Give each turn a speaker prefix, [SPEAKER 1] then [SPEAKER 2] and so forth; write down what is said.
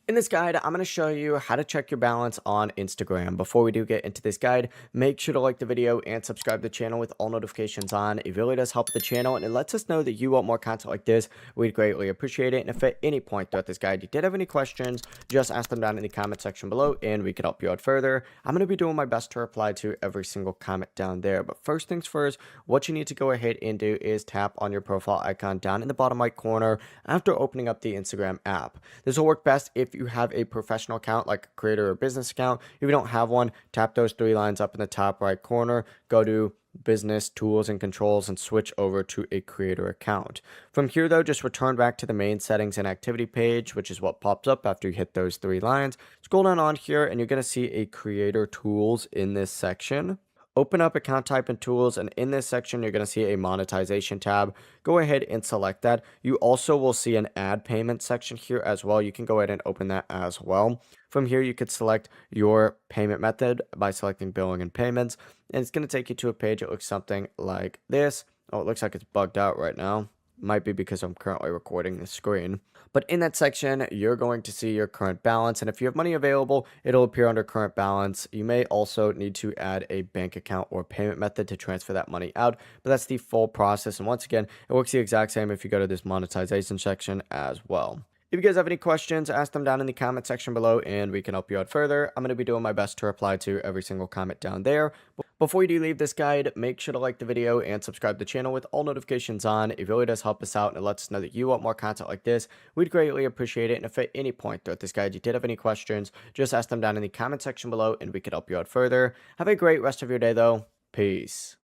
[SPEAKER 1] In this guide, I'm going to show you how to check your balance on Instagram. Before we do get into this guide, make sure to like the video and subscribe to the channel with all notifications on. It really does help the channel and it lets us know that you want more content like this. We'd greatly appreciate it. And if at any point throughout this guide you did have any questions, just ask them down in the comment section below and we can help you out further. I'm going to be doing my best to reply to every single comment down there. But first things first, what you need to go ahead and do is tap on your profile icon down in the bottom right corner after opening up the Instagram app. This will work best if you have a professional account like a creator or business account. If you don't have one, tap those three lines up in the top right corner, go to business tools and controls and switch over to a creator account. From here though, just return back to the main settings and activity page, which is what pops up after you hit those three lines. Scroll down on here and you're going to see a creator tools in this section. Open up account type and tools, and in this section you're going to see a monetization tab. Go ahead and select that. You also will see an ad payment section here as well. You can go ahead and open that as well. From here you could select your payment method by selecting billing and payments, and it's going to take you to a page that looks something like this. Oh, it looks like it's bugged out right now. Might be because I'm currently recording the screen. But in that section, you're going to see your current balance. And if you have money available, it'll appear under current balance. You may also need to add a bank account or payment method to transfer that money out. But that's the full process. And once again, it works the exact same if you go to this monetization section as well. If you guys have any questions, ask them down in the comment section below and we can help you out further. I'm going to be doing my best to reply to every single comment down there. Before you do leave this guide, make sure to like the video and subscribe to the channel with all notifications on. It really does help us out and it lets us know that you want more content like this. We'd greatly appreciate it. And if at any point throughout this guide you did have any questions, just ask them down in the comment section below and we can help you out further. Have a great rest of your day though. Peace.